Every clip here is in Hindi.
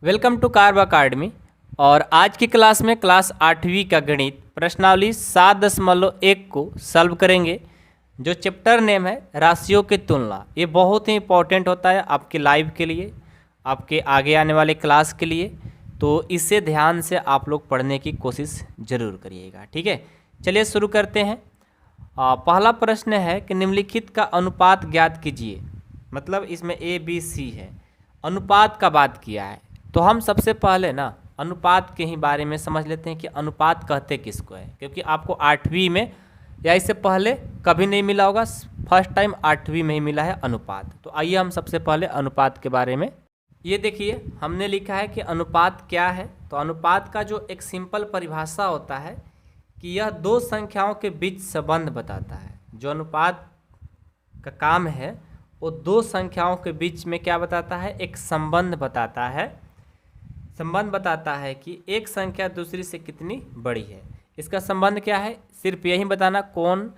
Welcome to carb academy. और आज की क्लास में क्लास 8वीं का गणित प्रश्नावली 7.1 को सॉल्व करेंगे। जो चैप्टर नेम है राशियों की तुलना, ये बहुत ही इंपॉर्टेंट होता है आपके लाइव के लिए, आपके आगे आने वाले क्लास के लिए। तो इसे ध्यान से आप लोग पढ़ने की कोशिश ज़रूर करिएगा, ठीक है। चलिए शुरू करते हैं। पहला प्रश्न है कि निम्नलिखित का अनुपात ज्ञात कीजिए। मतलब इसमें ए बी सी है, अनुपात का बात किया है। तो हम सबसे पहले ना अनुपात के ही बारे में समझ लेते हैं कि अनुपात कहते किसको है, क्योंकि आपको 8वीं में या इससे पहले कभी नहीं मिला होगा, फर्स्ट टाइम 8वीं में ही मिला है अनुपात। तो आइए हम सबसे पहले अनुपात के बारे में, ये देखिए हमने लिखा है कि अनुपात क्या है। तो अनुपात का जो एक सिंपल परिभाषा होता है कि यह दो संख्याओं के बीच संबंध बताता है। जो अनुपात का काम है वो दो संख्याओं के बीच में क्या बताता है, एक संबंध बताता है। संबंध बताता है कि एक संख्या दूसरी से कितनी बड़ी है। इसका संबंध क्या है, सिर्फ यही बताना कौन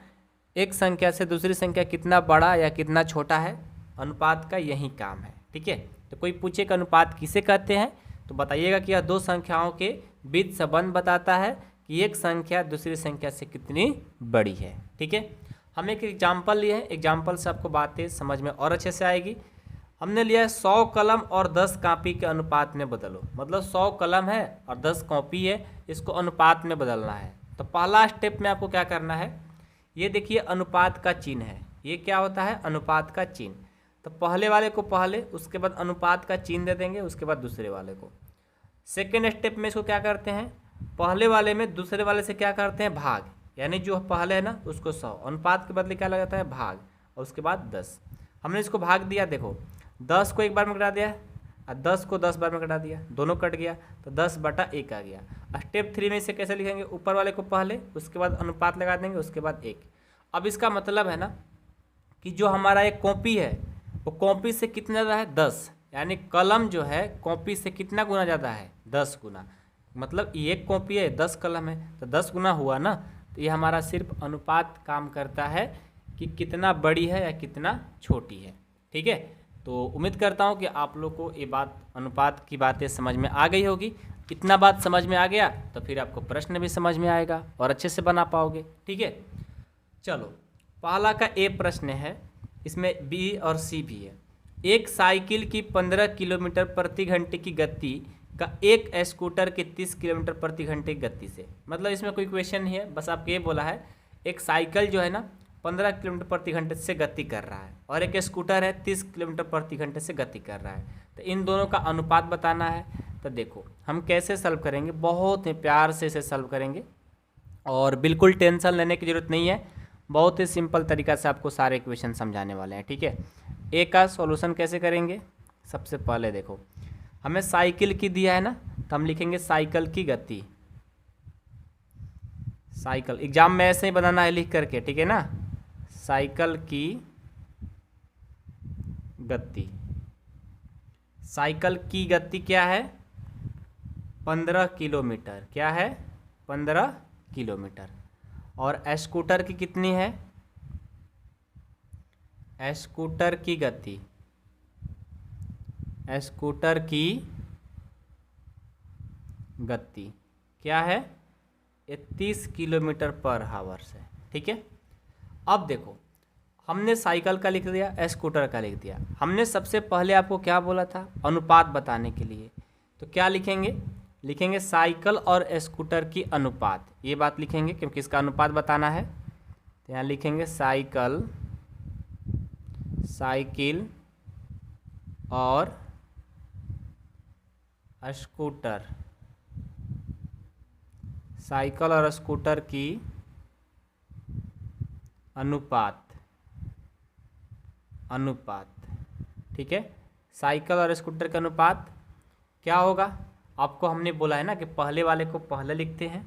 एक संख्या से दूसरी संख्या कितना बड़ा या कितना छोटा है। अनुपात का यही काम है, ठीक है। तो कोई पूछे कि अनुपात किसे कहते हैं, तो बताइएगा कि यह दो संख्याओं के बीच संबंध बताता है कि एक संख्या दूसरी संख्या से कितनी बड़ी है, ठीक है। हम एक एग्जाम्पल लिए हैं, एग्जाम्पल से आपको बातें समझ में और अच्छे से आएगी। हमने लिया है 100 कलम और 10 कॉपी के अनुपात में बदलो। मतलब 100 कलम है और 10 कॉपी है, इसको अनुपात में बदलना है। तो पहला स्टेप में आपको क्या करना है, ये देखिए अनुपात का चिन्ह है। ये क्या होता है, अनुपात का चिन्ह। तो पहले वाले को पहले, उसके बाद अनुपात का चिन्ह दे देंगे, उसके बाद दूसरे वाले को। सेकेंड स्टेप में इसको क्या करते हैं, पहले वाले में दूसरे वाले से क्या करते हैं, भाग। यानी जो पहले है ना उसको 100, अनुपात के बदले क्या लगाता है, भाग, और उसके बाद 10। हमने इसको भाग दिया, देखो 10 को एक बार में कटा दिया और 10 को 10 बार में कटा दिया, दोनों कट गया, तो 10/1 आ गया। स्टेप 3 में इसे कैसे लिखेंगे, ऊपर वाले को पहले, उसके बाद अनुपात लगा देंगे, उसके बाद 1। अब इसका मतलब है ना कि जो हमारा एक कॉपी है वो कॉपी से कितना ज़्यादा है, 10। यानी कलम जो है कॉपी से कितना गुना ज़्यादा है, 10 गुना। मतलब ये एक कॉपी है, 10 कलम है, तो 10 गुना हुआ ना। तो ये हमारा सिर्फ अनुपात काम करता है कि कितना बड़ी है या कितना छोटी है, ठीक है। तो उम्मीद करता हूँ कि आप लोग को ये बात, अनुपात की बातें समझ में आ गई होगी। इतना बात समझ में आ गया तो फिर आपको प्रश्न भी समझ में आएगा और अच्छे से बना पाओगे, ठीक है। चलो पहला का ए प्रश्न है, इसमें बी और सी भी है। एक साइकिल की 15 किलोमीटर प्रति घंटे की गति का एक स्कूटर के 30 किलोमीटर प्रति घंटे की गति से। मतलब इसमें कोई क्वेश्चन नहीं है, बस आपको ये बोला है एक साइकिल जो है ना 15 किलोमीटर प्रति घंटे से गति कर रहा है और एक स्कूटर है 30 किलोमीटर प्रति घंटे से गति कर रहा है। तो इन दोनों का अनुपात बताना है। तो देखो हम कैसे सॉल्व करेंगे, बहुत ही प्यार से इसे सॉल्व करेंगे और बिल्कुल टेंशन लेने की ज़रूरत नहीं है। बहुत ही सिंपल तरीका से आपको सारे इक्वेशन समझाने वाले हैं, ठीक है। ए का सॉल्यूशन कैसे करेंगे, सबसे पहले देखो हमें साइकिल की दिया है ना, तो हम लिखेंगे साइकिल की गति। साइकिल एग्जाम में ऐसे ही बनाना है लिख करके, ठीक है ना। साइकिल की गति, साइकिल की गति क्या है, 15 किलोमीटर। क्या है, 15 किलोमीटर। और स्कूटर की कितनी है, स्कूटर की गति, स्कूटर की गति क्या है, 30 किलोमीटर पर आवर से, ठीक है। अब देखो हमने साइकिल का लिख दिया, स्कूटर का लिख दिया। हमने सबसे पहले आपको क्या बोला था, अनुपात बताने के लिए। तो क्या लिखेंगे, लिखेंगे साइकिल और स्कूटर की अनुपात, ये बात लिखेंगे क्योंकि इसका अनुपात बताना है। तो यहाँ लिखेंगे साइकिल, साइकिल और स्कूटर, साइकिल और स्कूटर की अनुपात, अनुपात, ठीक है। साइकिल और स्कूटर का अनुपात क्या होगा, आपको हमने बोला है ना कि पहले वाले को पहले लिखते हैं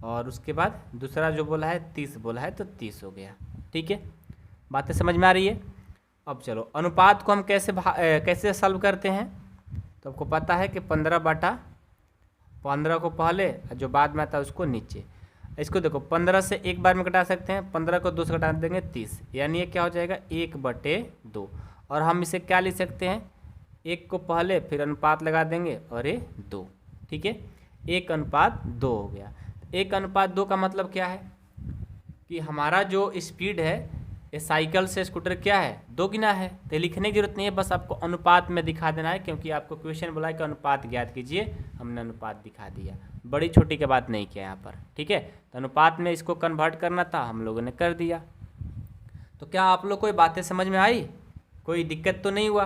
और उसके बाद दूसरा जो बोला है 30 बोला है, तो 30 हो गया, ठीक है। बातें समझ में आ रही है। अब चलो अनुपात को हम कैसे सॉल्व करते हैं। तो आपको पता है कि 15/15 को पहले, जो बाद में आता है उसको नीचे। इसको देखो 15 से एक बार में घटा सकते हैं, 15 को 2 से घटा देंगे 30, यानी ये क्या हो जाएगा 1/2। और हम इसे क्या लिख सकते हैं, 1 को पहले, फिर अनुपात लगा देंगे और ये 2, ठीक है। 1:2 हो गया। 1:2 का मतलब क्या है कि हमारा जो स्पीड है ये साइकिल से स्कूटर क्या है, 2 गुना है। तो लिखने की जरूरत नहीं है, बस आपको अनुपात में दिखा देना है, क्योंकि आपको क्वेश्चन बोला है कि अनुपात ज्ञात कीजिए, हमने अनुपात दिखा दिया। बड़ी छोटी की बात नहीं किया यहाँ पर, ठीक है। तो अनुपात में इसको कन्वर्ट करना था, हम लोगों ने कर दिया। तो क्या आप लोग को ये बातें समझ में आई, कोई दिक्कत तो नहीं हुआ।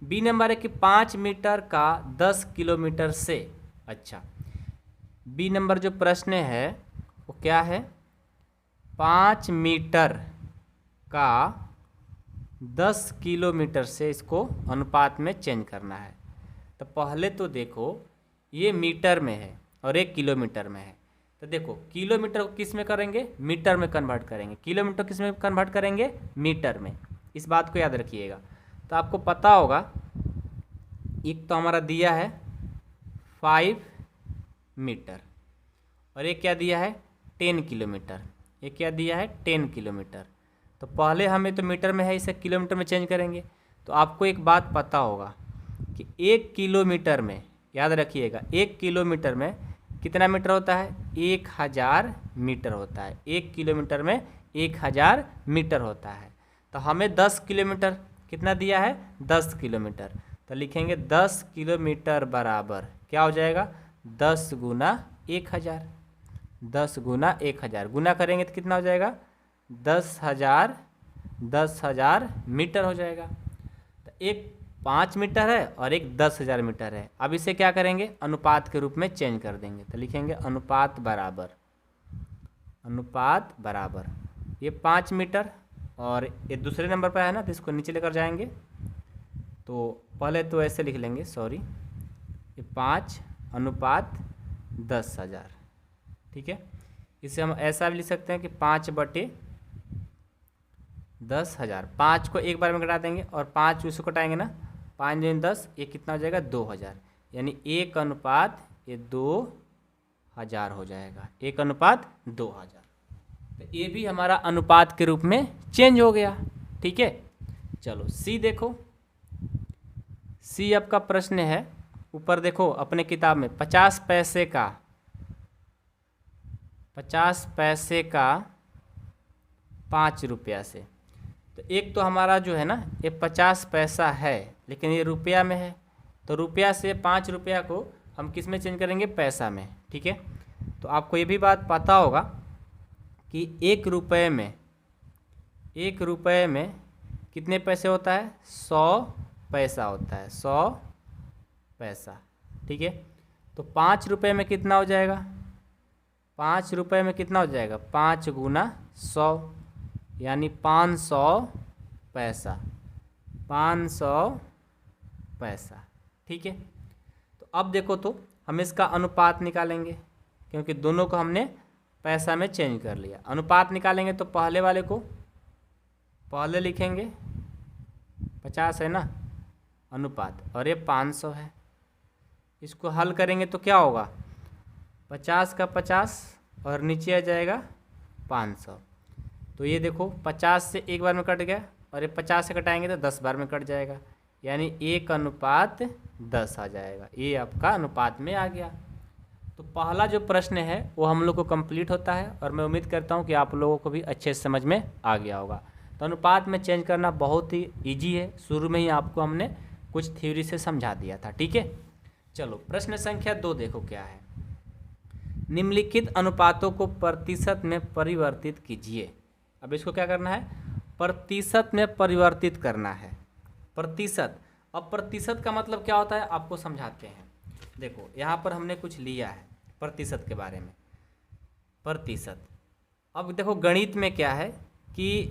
बी नंबर है कि 5 मीटर का 10 किलोमीटर से। अच्छा, बी नंबर जो प्रश्न है वो क्या है, 5 मीटर का 10 किलोमीटर से इसको अनुपात में चेंज करना है। तो पहले तो देखो ये मीटर में है और एक किलोमीटर में है। तो देखो किलोमीटर को किस में करेंगे, मीटर में कन्वर्ट करेंगे। किलोमीटर किस में कन्वर्ट करेंगे, मीटर में। इस बात को याद रखिएगा। तो आपको पता होगा, एक तो हमारा दिया है 5 मीटर और एक क्या दिया है 10 किलोमीटर। ये क्या दिया है 10 किलोमीटर। तो पहले हमें तो मीटर में है, इसे किलोमीटर में चेंज करेंगे। तो आपको एक बात पता होगा कि 1 किलोमीटर में, याद रखिएगा, 1 किलोमीटर में कितना मीटर होता है, 1000 मीटर होता है। 1 किलोमीटर में 1000 मीटर होता है। तो हमें 10 किलोमीटर कितना दिया है, 10 किलोमीटर। तो लिखेंगे 10 किलोमीटर बराबर क्या हो जाएगा, 10 गुना 1000। 10 गुना 1000 गुना करेंगे तो कितना हो जाएगा, 10,000 मीटर हो जाएगा। तो एक 5 मीटर है और एक 10,000 मीटर है। अब इसे क्या करेंगे, अनुपात के रूप में चेंज कर देंगे। तो लिखेंगे अनुपात बराबर ये 5 मीटर और ये दूसरे नंबर पर है ना, तो इसको नीचे लेकर जाएंगे। तो पहले तो ऐसे लिख लेंगे, सॉरी, ये 5:10,000, ठीक है। इसे हम ऐसा भी लिख सकते हैं कि 5/10,000। 5 को एक बार में घटा देंगे और 5 उसको कटाएंगे ना, 5 दूनी 10, ये कितना हो जाएगा 2000, यानी 1:2000 हो जाएगा। 1:2000। तो ये भी हमारा अनुपात के रूप में चेंज हो गया, ठीक है। चलो सी देखो, सी आपका प्रश्न है, ऊपर देखो अपने किताब में 50 पैसे का 5 रुपया से। तो एक तो हमारा जो है ना ये 50 पैसा है, लेकिन ये रुपया में है। तो रुपया से 5 रुपया को हम किस में चेंज करेंगे, पैसा में, ठीक है। तो आपको ये भी बात पता होगा कि 1 रुपये में कितने पैसे होता है, 100 पैसा होता है, 100 पैसा, ठीक है। तो 5 रुपये में कितना हो जाएगा, 5 रुपये में कितना हो जाएगा, 5 गुना 100, यानी 500 पैसा, 500 पैसा, ठीक है। तो अब देखो, तो हम इसका अनुपात निकालेंगे, क्योंकि दोनों को हमने पैसा में चेंज कर लिया। अनुपात निकालेंगे तो पहले वाले को पहले लिखेंगे, 50 है ना अनुपात, और ये 500 है। इसको हल करेंगे तो क्या होगा, 50 का 50 और नीचे आ जाएगा 500। तो ये देखो 50 से एक बार में कट गया और ये 50 से कटाएंगे तो 10 बार में कट जाएगा, यानी 1:10 आ जाएगा। ये आपका अनुपात में आ गया। तो पहला जो प्रश्न है वो हम लोग को कंप्लीट होता है, और मैं उम्मीद करता हूँ कि आप लोगों को भी अच्छे से समझ में आ गया होगा। तो अनुपात में चेंज करना बहुत ही ईजी है, शुरू में ही आपको हमने कुछ थ्योरी से समझा दिया था, ठीक है। चलो प्रश्न संख्या 2 देखो क्या है, निम्नलिखित अनुपातों को प्रतिशत में परिवर्तित कीजिए। अब इसको क्या करना है, प्रतिशत में परिवर्तित करना है। प्रतिशत, अब प्रतिशत का मतलब क्या होता है आपको समझाते हैं। देखो यहाँ पर हमने कुछ लिया है प्रतिशत के बारे में। प्रतिशत, अब देखो गणित में क्या है कि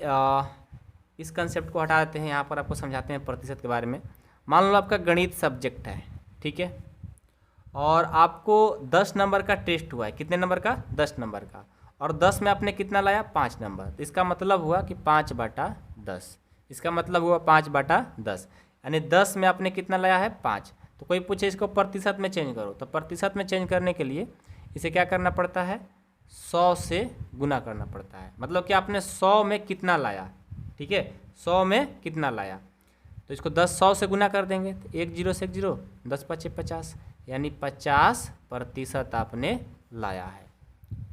इस कंसेप्ट को हटा देते हैं, यहाँ पर आपको समझाते हैं प्रतिशत के बारे में। मान लो आपका गणित सब्जेक्ट है, ठीक है, और आपको 10 नंबर का टेस्ट हुआ है। कितने नंबर का, 10 नंबर का, और 10 में आपने कितना लाया, 5 नंबर। तो इसका मतलब हुआ कि 5/10, इसका मतलब हुआ 5/10, यानी 10 में आपने कितना लाया है, 5। तो कोई पूछे इसको प्रतिशत में चेंज करो, तो प्रतिशत में चेंज करने के लिए इसे क्या करना पड़ता है, 100 से गुना करना पड़ता है। मतलब कि आपने 100 में कितना लाया, ठीक है, 100 में कितना लाया। तो इसको 10 100 से गुना कर देंगे, तो 1 0 से 1 0, 10 5 50, यानी 50% आपने लाया है।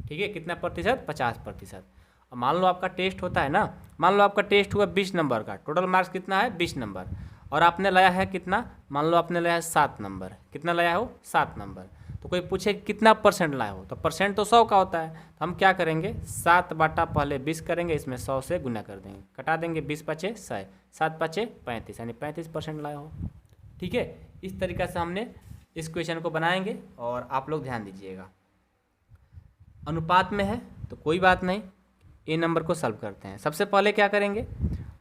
ठीक है, कितना प्रतिशत? 50%। अब मान लो आपका टेस्ट होता है ना, मान लो आपका टेस्ट हुआ 20 नंबर का, टोटल मार्क्स कितना है? 20 नंबर, और आपने लाया है कितना? मान लो आपने लाया है 7 नंबर। कितना लाया हो? 7 नंबर। तो कोई पूछे कितना परसेंट लाए हो, तो परसेंट तो 100 का होता है, तो हम क्या करेंगे? 7 बाटा पहले 20 करेंगे, इसमें 100 से गुना कर देंगे, कटा देंगे, 20 5 100, 7 5 35, यानी 35% लाए हो। ठीक है, इस तरीक़े से हमने इस क्वेश्चन को बनाएंगे, और आप लोग ध्यान दीजिएगा। अनुपात में है तो कोई बात नहीं, ए नंबर को सॉल्व करते हैं। सबसे पहले क्या करेंगे?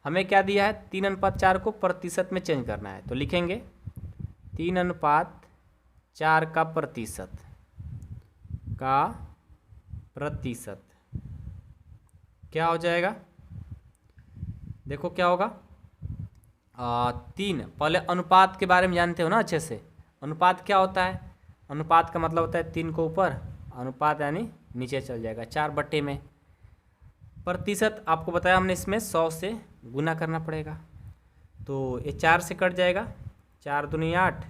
हमें क्या दिया है? 3:4 को प्रतिशत में चेंज करना है, तो लिखेंगे 3:4 का प्रतिशत क्या हो जाएगा? देखो क्या होगा। 3, पहले अनुपात के बारे में जानते हो ना अच्छे से। अनुपात क्या होता है? अनुपात का मतलब होता है 3 को ऊपर, अनुपात यानी नीचे चल जाएगा 4 में। प्रतिशत आपको बताया हमने, इसमें 100 से गुना करना पड़ेगा, तो ये 4 से कट जाएगा, 4 दूनी 8,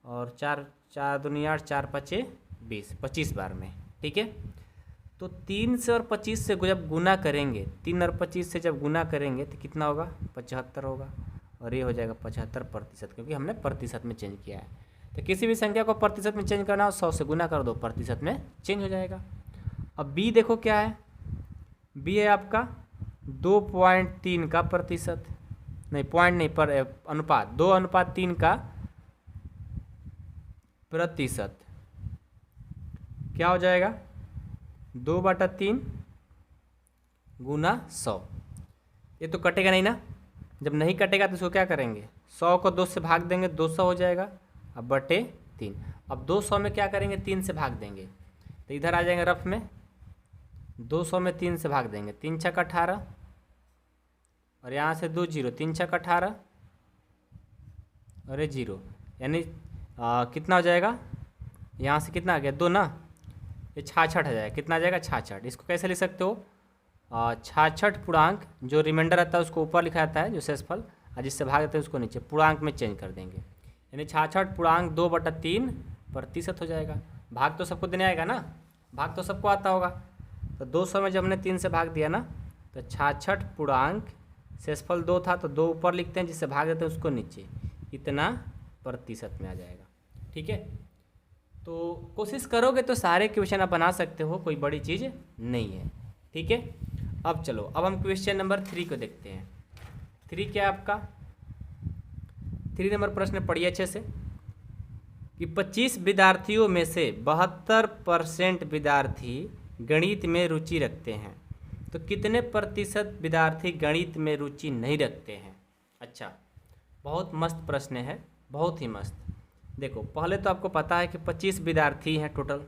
और 4 दूनी 8, 4 5 20, 25 बार में। ठीक है, तो 3 से और 25 से जब गुना करेंगे, 3 और 25 से जब गुना करेंगे तो कितना होगा? 75 होगा, और ये हो जाएगा 75%, क्योंकि हमने प्रतिशत में चेंज किया है। तो किसी भी संख्या को प्रतिशत में चेंज करना हो, 100 से गुना कर दो, प्रतिशत में चेंज हो जाएगा। अब बी देखो क्या है, बी है आपका 2.3 का प्रतिशत, नहीं पॉइंट नहीं, पर अनुपात, 2:3 का प्रतिशत क्या हो जाएगा? 2/3 गुना 100। ये तो कटेगा नहीं ना, जब नहीं कटेगा तो इसको क्या करेंगे? 100 को 2 से भाग देंगे, 200 हो जाएगा, अब बटे 3। अब 200 में क्या करेंगे? 3 से भाग देंगे, तो इधर आ जाएंगे रफ में, 200 में 3 से भाग देंगे, 3 छक 18, और यहाँ से 2 0, 3 छक 18, अरे 0, यानी कितना हो जाएगा? यहाँ से कितना आ गया? 2 ना, ये 66 आ जाएगा। कितना आ जाएगा? 66। इसको कैसे लिख सकते हो? 66 पूर्णांक, जो रिमाइंडर रहता है उसको ऊपर लिखा जाता है, जो शेषफल, और जिससे भाग देते हैं उसको नीचे, पूर्णांक में चेंज कर देंगे, यानी 66 पूर्णांक 2/3 प्रतिशत हो जाएगा। भाग तो सबको देने आएगा ना, भाग तो सबको आता होगा, तो 200 में जब हमने 3 से भाग दिया ना, तो 66 पूर्णांक, शेषफल 2 था तो 2 ऊपर लिखते हैं, जिससे भाग देते हैं उसको नीचे, इतना प्रतिशत में आ जाएगा। ठीक है, तो कोशिश करोगे तो सारे क्वेश्चन आप बना सकते हो, कोई बड़ी चीज़ नहीं है। ठीक है, अब चलो, अब हम क्वेश्चन नंबर 3 को देखते हैं। 3 क्या है आपका? 3 नंबर प्रश्न पढ़िए अच्छे से, कि 25 विद्यार्थियों में से 72% विद्यार्थी गणित में रुचि रखते हैं, तो कितने प्रतिशत विद्यार्थी गणित में रुचि नहीं रखते हैं? अच्छा, बहुत मस्त प्रश्न है, बहुत ही मस्त। देखो, पहले तो आपको पता है कि 25 विद्यार्थी हैं, टोटल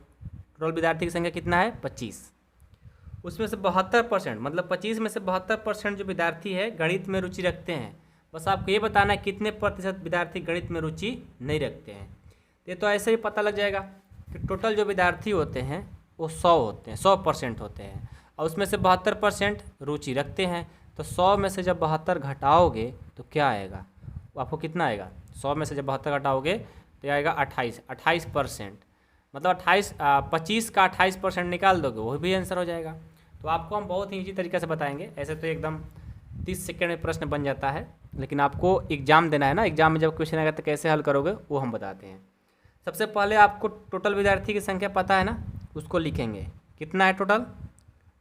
विद्यार्थी की संख्या कितना है? 25। उसमें से 72%, मतलब 25 में से 72% जो विद्यार्थी है गणित में रुचि रखते हैं। बस आपको ये बताना है कितने प्रतिशत विद्यार्थी गणित में रुचि नहीं रखते हैं। ये तो ऐसे ही पता लग जाएगा कि टोटल जो विद्यार्थी होते हैं वो 100 होते हैं, 100% होते हैं, और उसमें से 72% रुचि रखते हैं। तो 100 में से जब 72 घटाओगे तो क्या आएगा? आपको कितना आएगा? 100 में से जब 72 घटाओगे तो आएगा 28%। मतलब 25 का 28% निकाल दोगे, वो भी आंसर हो जाएगा। तो आपको हम बहुत ही ईजी तरीके से बताएंगे। ऐसे तो एकदम 30 सेकेंड में प्रश्न बन जाता है, लेकिन आपको एग्जाम देना है ना, एग्जाम में जब क्वेश्चन आएगा तो कैसे हल करोगे वो हम बताते हैं। सबसे पहले आपको टोटल विद्यार्थी की संख्या पता है ना, उसको लिखेंगे। कितना है टोटल?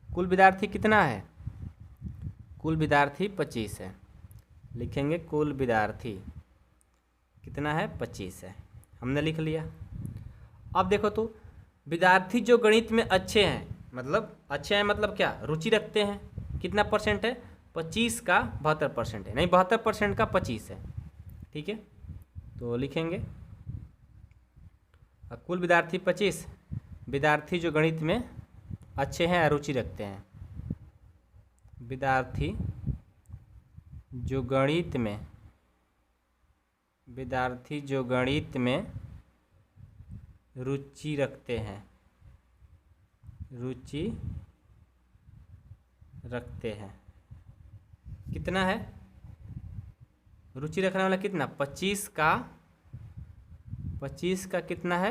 कुल विद्यार्थी कितना है? कुल विद्यार्थी 25 है, लिखेंगे कुल विद्यार्थी कितना है? 25 है, हमने लिख लिया। अब देखो तो, विद्यार्थी जो गणित में अच्छे हैं, मतलब अच्छे हैं मतलब क्या? रुचि रखते हैं, कितना परसेंट है? 25 का 72% है, नहीं 72% का 25 है। ठीक है, तो लिखेंगे कुल विद्यार्थी 25, विद्यार्थी जो गणित में अच्छे हैं, रुचि रखते हैं, विद्यार्थी जो गणित में, विद्यार्थी जो गणित में रुचि रखते हैं, रुचि रखते हैं, कितना है? रुचि रखने वाला कितना 25 का कितना है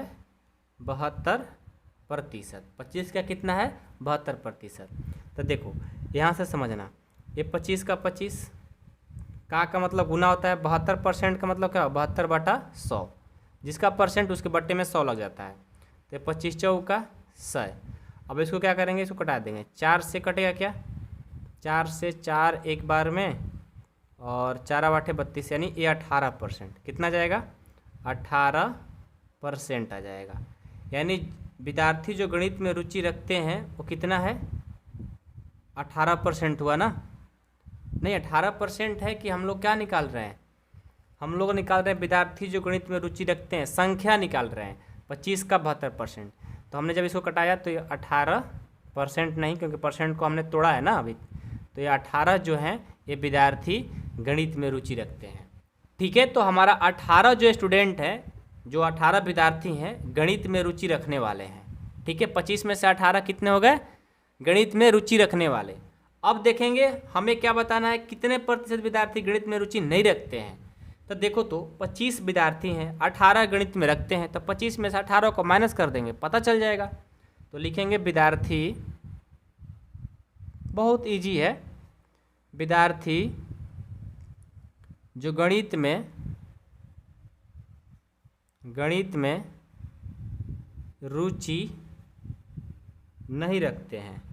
72%। 25 का कितना है 72%। तो देखो यहाँ से समझना, ये 25 का 25 का मतलब गुना होता है, 72% का मतलब क्या 72/100, जिसका परसेंट उसके बट्टे में 100 लग जाता है। तो 25 चौका 100। अब इसको क्या करेंगे, इसको कटा देंगे, 4 से कटेगा क्या, 4 से 4 एक बार में, और 4×8 = 32, यानी ये 18%। कितना जाएगा 18% आ जाएगा। यानी विद्यार्थी जो गणित में रुचि रखते हैं वो कितना है 18% हुआ ना। नहीं 18% है कि हम लोग क्या निकाल रहे हैं, हम लोग निकाल रहे हैं विद्यार्थी जो गणित में रुचि रखते हैं, संख्या निकाल रहे हैं। 25 का 72%, तो हमने जब इसको कटाया तो ये 18% नहीं, क्योंकि परसेंट को हमने तोड़ा है ना अभी, तो ये 18 जो हैं ये विद्यार्थी गणित में रुचि रखते हैं। ठीक है, तो हमारा 18 जो स्टूडेंट हैं, जो 18 विद्यार्थी हैं गणित में रुचि रखने वाले हैं। ठीक है, 25 में से 18 कितने हो गए गणित में रुचि रखने वाले। अब देखेंगे हमें क्या बताना है, कितने प्रतिशत विद्यार्थी गणित में रुचि नहीं रखते हैं। तो देखो, तो 25 विद्यार्थी हैं, 18 गणित में रखते हैं, तो 25 में से 18 को माइनस कर देंगे, पता चल जाएगा। तो लिखेंगे विद्यार्थी, बहुत इजी है, विद्यार्थी जो गणित में रुचि नहीं रखते हैं।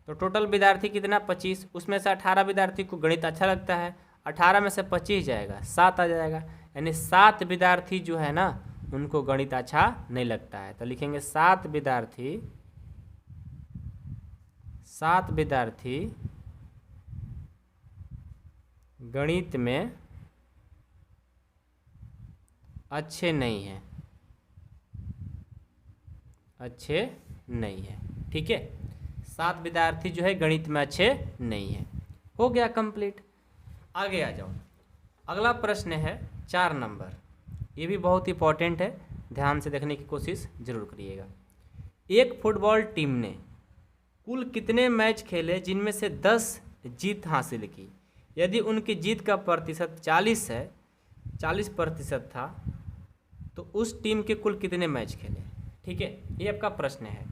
तो टोटल विद्यार्थी कितना 25, उसमें से 18 विद्यार्थी को गणित अच्छा लगता है, 18 में से 25 जाएगा 7 आ जाएगा, यानी 7 विद्यार्थी जो है ना उनको गणित अच्छा नहीं लगता है। तो लिखेंगे 7 विद्यार्थी गणित में अच्छे नहीं हैं। ठीक है, 7 विद्यार्थी जो है गणित में अच्छे नहीं हैं। हो गया कंप्लीट। आगे आ जाओ, अगला प्रश्न है 4 नंबर, ये भी बहुत इंपॉर्टेंट है, ध्यान से देखने की कोशिश जरूर करिएगा। एक फुटबॉल टीम ने कुल कितने मैच खेले जिनमें से 10 जीत हासिल की। यदि उनकी जीत का प्रतिशत 40% था तो उस टीम के कुल कितने मैच खेले। ठीक है, ये आपका प्रश्न है।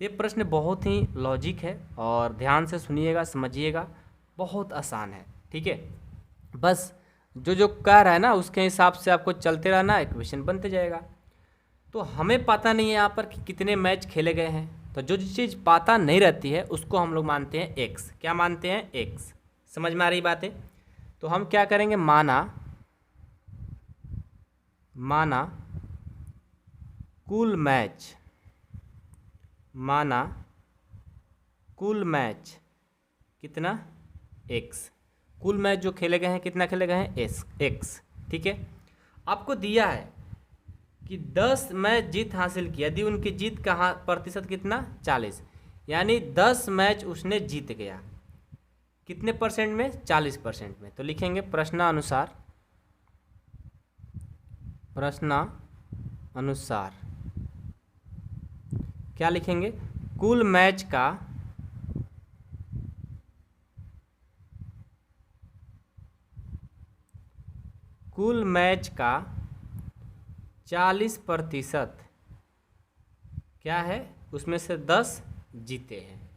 ये प्रश्न बहुत ही लॉजिक है और ध्यान से सुनिएगा, समझिएगा, बहुत आसान है। ठीक है, बस जो कह रहा है ना उसके हिसाब से आपको चलते रहना, इक्वेशन बनते जाएगा। तो हमें पता नहीं है यहाँ पर कि कितने मैच खेले गए हैं, तो जो चीज़ पता नहीं रहती है उसको हम लोग मानते हैं एक्स। क्या मानते हैं एक्स, समझ में आ रही बात है। तो हम क्या करेंगे, माना कुल मैच कितना एक्स, कुल मैच जो खेले गए हैं कितना खेले गए हैं एक्स। ठीक है, आपको दिया है कि 10 मैच जीत हासिल की, यदि उनकी जीत का प्रतिशत कितना 40, यानी 10 मैच उसने जीत गया, कितने परसेंट में 40% में। तो लिखेंगे प्रश्नानुसार क्या लिखेंगे, कुल मैच का 40% क्या है, उसमें से 10 जीते हैं।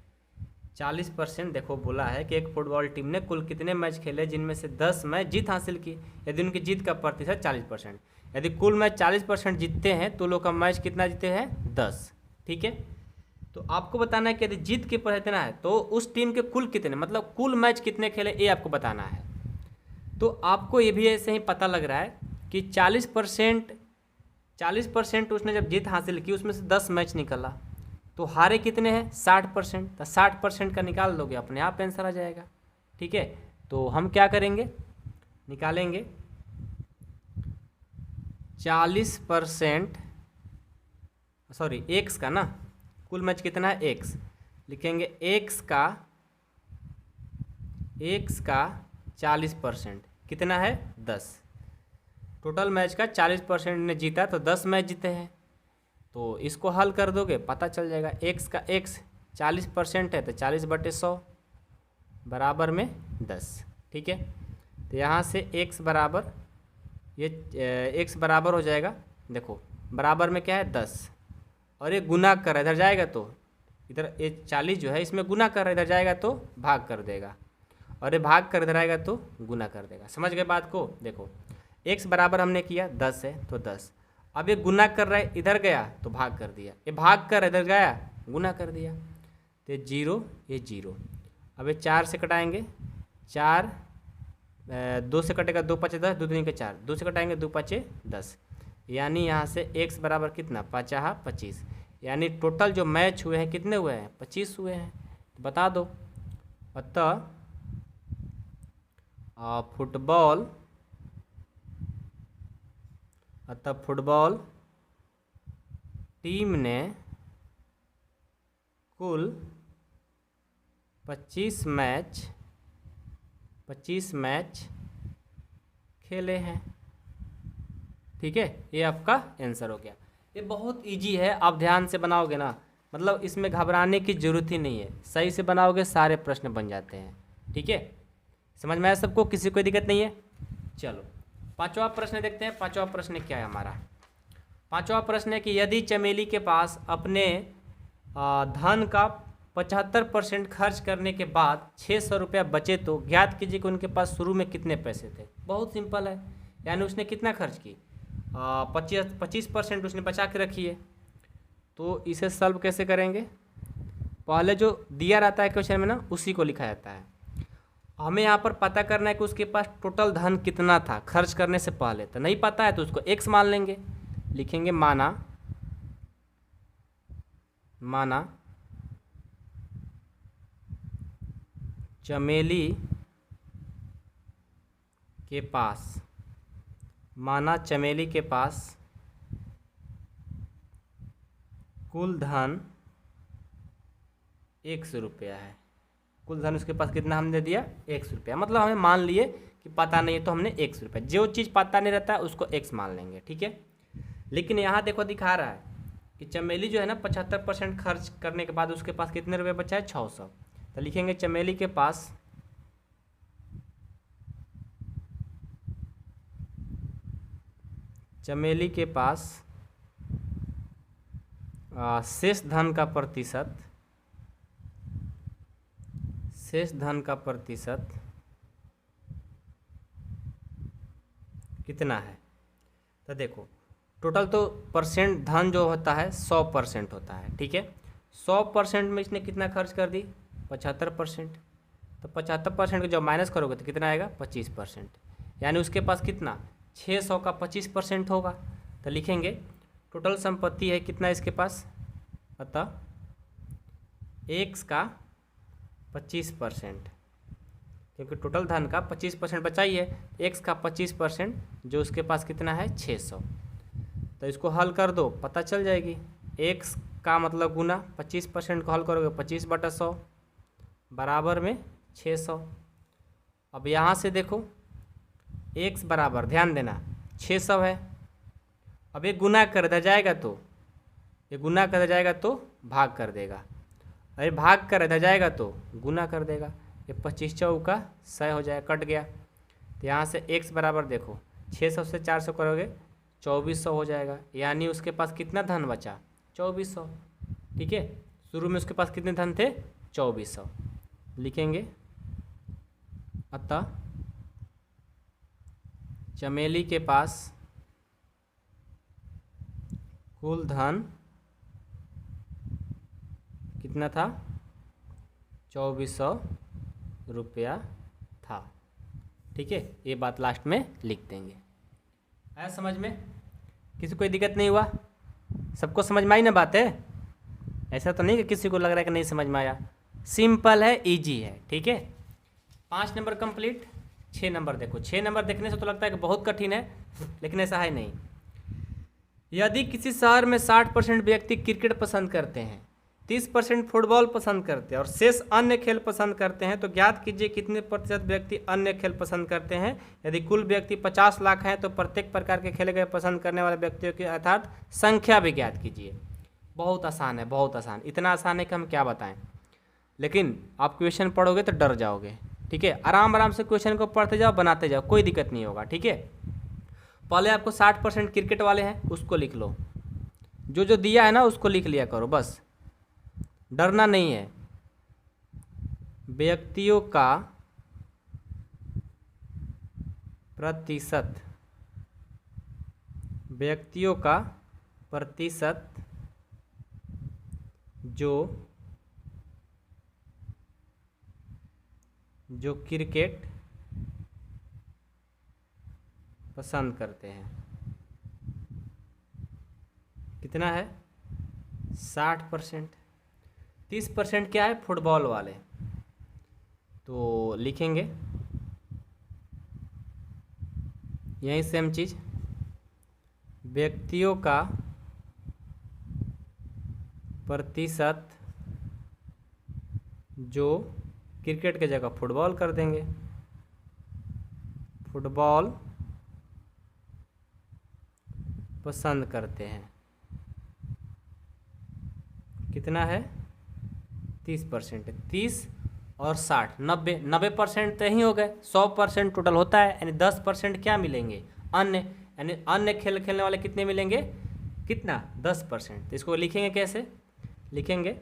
40% देखो बोला है कि एक फुटबॉल टीम ने कुल कितने मैच खेले जिनमें से 10 मैच जीत हासिल की, यदि उनकी जीत का प्रतिशत 40%। यदि कुल मैच 40% जीतते हैं तो लोग का मैच कितना जीते हैं 10। ठीक है, तो आपको बताना है कि यदि जीत के पर इतना है तो उस टीम के कुल कितने, मतलब कुल मैच कितने खेले, ये आपको बताना है। तो आपको ये भी ऐसे ही पता लग रहा है कि 40% उसने जब जीत हासिल की उसमें से 10 मैच निकला, तो हारे कितने हैं 60%, तो 60% का निकाल दोगे अपने आप आंसर आ जाएगा। ठीक है, तो हम क्या करेंगे, निकालेंगे 40%, सॉरी एक्स का ना, कुल मैच कितना है एक्स, लिखेंगे एक्स का 40% कितना है 10। टोटल मैच का 40% ने जीता तो 10 मैच जीते हैं, तो इसको हल कर दोगे पता चल जाएगा। एक्स का एक्स 40% है तो 40/100, बराबर में 10। ठीक है, तो यहाँ से x बराबर ये x बराबर हो जाएगा, देखो बराबर में क्या है 10, और ये गुना कर रहा है, इधर जाएगा तो इधर ये 40 जो है इसमें गुना कर रहा है, इधर जाएगा तो भाग कर देगा, और ये भाग कर इधर आएगा तो गुना कर देगा। समझ गए बात को? देखो x बराबर हमने किया 10 है तो 10, अब ये गुना कर रहा है, इधर गया तो भाग कर दिया, ये भाग कर इधर गया गुना कर दिया, तो ये 0 ये 0। अब ये 4 से कटाएंगे, 4 2 से कटेगा, 2 5 10, 2 3 के 4, 2 से कटाएंगे 2 5 10, यानी यहाँ से x बराबर कितना 5 25, यानी टोटल जो मैच हुए हैं कितने हुए हैं 25 हुए हैं। तो बता दो, अतः फुटबॉल टीम ने कुल 25 मैच खेले हैं। ठीक है, ये आपका आंसर हो गया। ये बहुत इजी है, आप ध्यान से बनाओगे ना, मतलब इसमें घबराने की ज़रूरत ही नहीं है, सही से बनाओगे सारे प्रश्न बन जाते हैं। ठीक है, समझ में आया सबको? किसी को दिक्कत नहीं है? चलो पांचवा प्रश्न देखते हैं। पांचवा प्रश्न क्या है हमारा? पांचवा प्रश्न है कि यदि चमेली के पास अपने धन का 75% खर्च करने के बाद 600 रुपया बचे तो ज्ञात कीजिए कि उनके पास शुरू में कितने पैसे थे। बहुत सिंपल है, यानी उसने कितना खर्च की 25% उसने बचा के रखी है। तो इसे सॉल्व कैसे करेंगे? पहले जो दिया रहता है क्वेश्चन में ना उसी को लिखा जाता है। हमें यहाँ पर पता करना है कि उसके पास टोटल धन कितना था खर्च करने से पहले। तो नहीं पता है तो उसको x मान लेंगे, लिखेंगे माना चमेली के पास कुल धन 100 रुपया है। कुल धन उसके पास कितना हमने दिया 100 रुपया, मतलब हमें मान लिए कि पता नहीं है तो हमने 100 रुपया, जो चीज़ पता नहीं रहता है उसको x मान लेंगे। ठीक है, लेकिन यहाँ देखो दिखा रहा है कि चमेली जो है ना 75% खर्च करने के बाद उसके पास कितने रुपये बचा है 600। तो लिखेंगे चमेली के पास शेष धन का प्रतिशत कितना है। तो देखो टोटल तो परसेंट धन जो होता है 100% होता है। ठीक है, 100% में इसने कितना खर्च कर दी 75%। तो 75% को जब माइनस करोगे तो कितना आएगा 25%, यानी उसके पास कितना 600 का 25% होगा। तो लिखेंगे टोटल संपत्ति है कितना इसके पास, अतः x का 25%, क्योंकि टोटल धन का 25% बचा ही है, x का 25% जो उसके पास कितना है 600। तो इसको हल कर दो पता चल जाएगी। x का मतलब गुना 25% को हल करोगे 25/100 बराबर में 600। अब यहाँ से देखो x बराबर, ध्यान देना 600 है। अब ये गुना कर इधर जाएगा तो भाग कर देगा, अरे भाग कर इधर जाएगा तो गुना कर देगा। ये 25 चौका 100 हो जाएगा, कट गया। तो यहाँ से x बराबर देखो 600 से 400 करोगे 2400 हो जाएगा, यानी उसके पास कितना धन बचा 2400। ठीक है, शुरू में उसके पास कितने धन थे 2400। लिखेंगे अतः चमेली के पास कुल धन कितना था 2400 रुपया था। ठीक है, ये बात लास्ट में लिख देंगे। आया समझ में? किसी कोई दिक्कत नहीं हुआ? सबको समझ में आई ना बात है? ऐसा तो नहीं कि किसी को लग रहा है कि नहीं समझ में आया। सिंपल है, इजी है। ठीक है, 5 नंबर कंप्लीट। 6 नंबर देखो, 6 नंबर देखने से तो लगता है कि बहुत कठिन है, लेकिन ऐसा है नहीं। यदि किसी शहर में 60% व्यक्ति क्रिकेट पसंद करते हैं, 30% फुटबॉल पसंद करते हैं और शेष अन्य खेल पसंद करते हैं, तो ज्ञात कीजिए कितने प्रतिशत व्यक्ति अन्य खेल पसंद करते हैं। यदि कुल व्यक्ति 50 लाख हैं तो प्रत्येक प्रकार के खेले गए पसंद करने वाले व्यक्तियों की अर्थात संख्या भी ज्ञात कीजिए। बहुत आसान है, बहुत आसान, इतना आसान है कि हम क्या बताएं। लेकिन आप क्वेश्चन पढ़ोगे तो डर जाओगे। ठीक है, आराम आराम से क्वेश्चन को पढ़ते जाओ, बनाते जाओ, कोई दिक्कत नहीं होगा। ठीक है, पहले आपको 60% क्रिकेट वाले हैं उसको लिख लो, जो जो दिया है ना उसको लिख लिया करो, बस डरना नहीं है। व्यक्तियों का प्रतिशत, व्यक्तियों का प्रतिशत जो क्रिकेट पसंद करते हैं, कितना है? 60%। 30% क्या है? फुटबॉल वाले। तो लिखेंगे यही सेम चीज़, व्यक्तियों का प्रतिशत जो क्रिकेट की जगह फुटबॉल कर देंगे, फुटबॉल पसंद करते हैं, कितना है? 30%। 30 और 60, 90% तो ही हो गए। 100% टोटल होता है, यानी 10% क्या मिलेंगे? अन्य, यानी अन्य खेल खेलने वाले कितने मिलेंगे? कितना? 10%। तो इसको लिखेंगे कैसे? लिखेंगे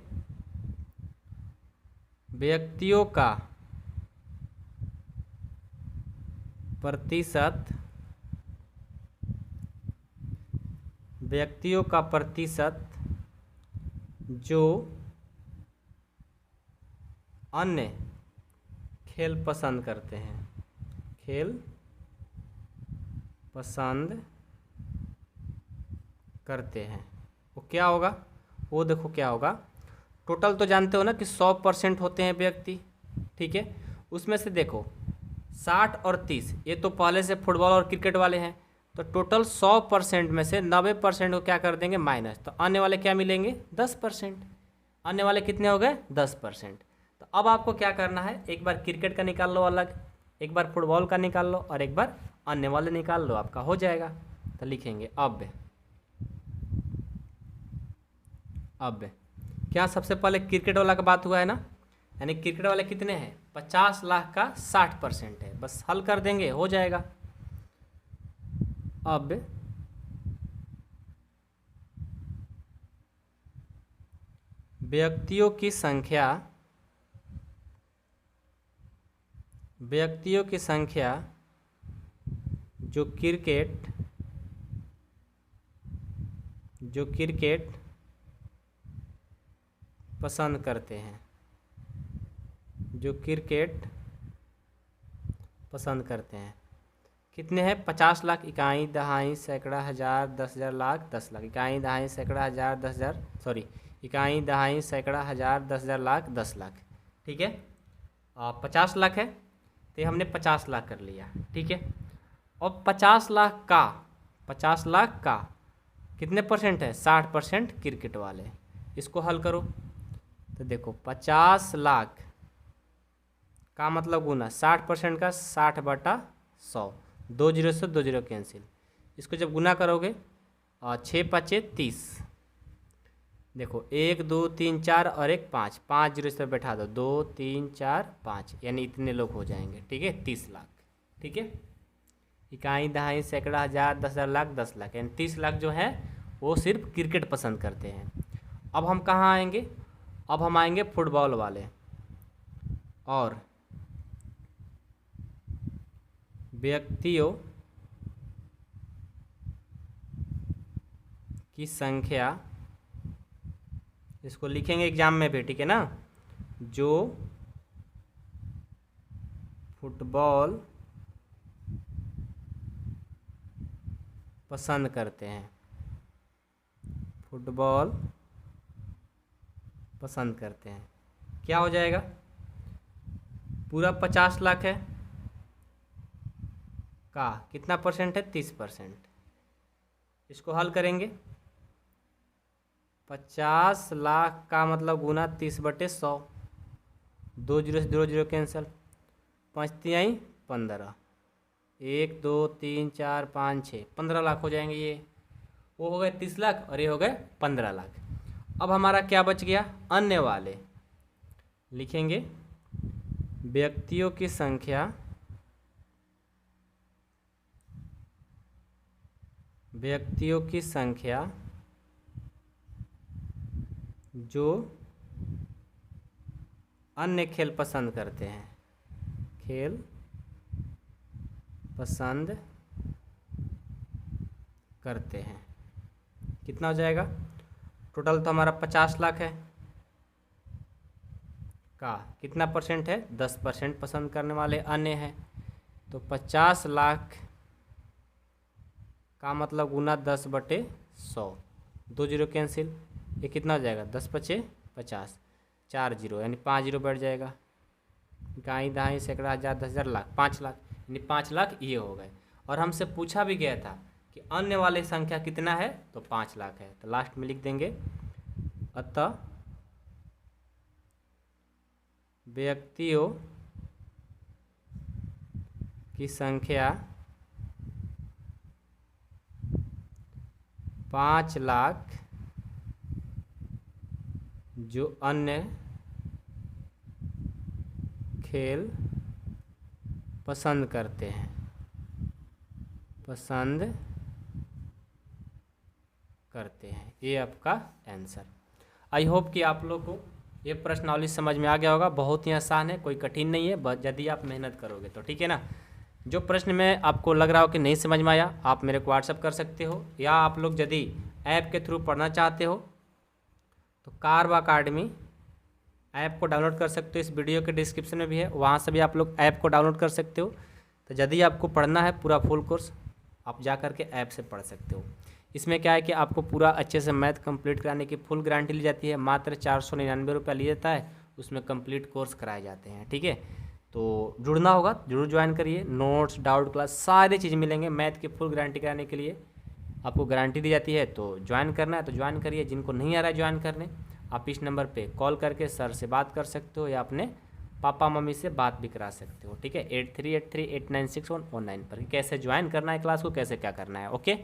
व्यक्तियों का प्रतिशत, व्यक्तियों का प्रतिशत जो अन्य खेल पसंद करते हैं, खेल पसंद करते हैं, वो क्या होगा? वो देखो क्या होगा, टोटल तो जानते हो ना कि 100% होते हैं व्यक्ति। ठीक है, उसमें से देखो 60 और 30, ये तो पहले से फुटबॉल और क्रिकेट वाले हैं, तो टोटल 100% में से 90% को क्या कर देंगे? माइनस। तो आने वाले क्या मिलेंगे? 10%। आने वाले कितने हो गए? 10%। तो अब आपको क्या करना है, एक बार क्रिकेट का निकाल लो अलग, एक बार फुटबॉल का निकाल लो, और एक बार अन्य वाले निकाल लो, आपका हो जाएगा। तो लिखेंगे अब क्या सबसे पहले क्रिकेट वाला का बात हुआ है ना, यानी क्रिकेट वाले कितने हैं? 50 लाख का 60% है, बस हल कर देंगे, हो जाएगा। अब व्यक्तियों की संख्या जो क्रिकेट पसंद करते हैं, जो क्रिकेट पसंद करते हैं, कितने हैं? 50 लाख। इकाई, दहाई, सैकड़ा, हजार, 10,000, लाख, 10 लाख। इकाई, दहाई, सैकड़ा, हजार, 10,000, सॉरी, इकाई, दहाई, सैकड़ा, हजार, 10,000, लाख, 10 लाख। ठीक है, 50 लाख है, तो ये हमने 50 लाख कर लिया। ठीक है, और 50 लाख का कितने परसेंट है? 60% क्रिकेट वाले। इसको हल करो तो देखो 50 लाख का मतलब गुना 60% का 60/100, 2 जीरो से 2 जीरो कैंसिल। इसको जब गुना करोगे 6 5 30, देखो 1 2 3 4 और 1 5, 5 जीरो से बैठा दो, 2 3 4 5, यानी इतने लोग हो जाएंगे। ठीक है, 30 लाख। ठीक है, इकाई, दहाई, सैकड़ा, हजार, 10,000, लाख, 10 लाख, यानी 30 लाख जो है वो सिर्फ क्रिकेट पसंद करते हैं। अब हम कहाँ आएंगे? अब हम आएंगे फुटबॉल वाले, और व्यक्तियों की संख्या, इसको लिखेंगे एग्जाम में भी, ठीक है ना, जो फुटबॉल पसंद करते हैं, फुटबॉल पसंद करते हैं, क्या हो जाएगा? पूरा 50 लाख है का कितना परसेंट है? 30%। इसको हल करेंगे, 50 लाख का मतलब गुना 30/100, 2 जीरो से 2 जीरो कैंसिल, 5 तिहाई 15, 1 2 3 4 5 6, 15 लाख हो जाएंगे। ये वो हो गए 30 लाख और ये हो गए 15 लाख। अब हमारा क्या बच गया? अन्य वाले, लिखेंगे व्यक्तियों की संख्या जो अन्य खेल पसंद करते हैं, खेल पसंद करते हैं। कितना हो जाएगा? टोटल तो हमारा 50 लाख है का कितना परसेंट है? 10% पसंद करने वाले अन्य हैं। तो 50 लाख का मतलब गुना 10/100, 2 जीरो कैंसिल, ये कितना हो जाएगा? 10×5 = 50, 4 जीरो यानी 5 जीरो बैठ जाएगा। गाई दहाई सैकड़ा हज़ार 10,000 लाख, 5 लाख यानी 5 लाख ये हो गए। और हमसे पूछा भी गया था कि अन्य वाले संख्या कितना है, तो 5 लाख है। तो लास्ट में लिख देंगे अतः व्यक्तियों की संख्या 5 लाख जो अन्य खेल पसंद करते हैं, ये आपका आंसर। आई होप कि आप लोग को ये प्रश्नावली समझ में आ गया होगा। बहुत ही आसान है, कोई कठिन नहीं है, बस यदि आप मेहनत करोगे तो, ठीक है ना। जो प्रश्न में आपको लग रहा हो कि नहीं समझ में आया, आप मेरे को व्हाट्सअप कर सकते हो, या आप लोग यदि ऐप के थ्रू पढ़ना चाहते हो तो कारवा अकाडमी ऐप को डाउनलोड कर सकते हो। इस वीडियो के डिस्क्रिप्शन में भी है, वहाँ से भी आप लोग ऐप को डाउनलोड कर सकते हो। तो यदि आपको पढ़ना है पूरा फुल कोर्स, आप जा कर के ऐप से पढ़ सकते हो। इसमें क्या है कि आपको पूरा अच्छे से मैथ कंप्लीट कराने की फुल गारंटी ली जाती है। मात्र 499 रुपया लिया जाता है, उसमें कंप्लीट कोर्स कराए जाते हैं, ठीक है। तो जुड़ना होगा, जरूर ज्वाइन करिए। नोट्स, डाउट क्लास, सारी चीज़ मिलेंगे। मैथ की फुल गारंटी कराने के लिए आपको गारंटी दी जाती है। तो ज्वाइन करना है तो ज्वाइन करिए। जिनको नहीं आ रहा है ज्वाइन करने, आप इस नंबर पे कॉल करके सर से बात कर सकते हो, या अपने पापा मम्मी से बात भी करा सकते हो, ठीक है। 8383896119 पर कैसे ज्वाइन करना है क्लास को, कैसे क्या करना है। ओके,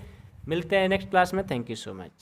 मिलते हैं नेक्स्ट क्लास में। Thank you so much.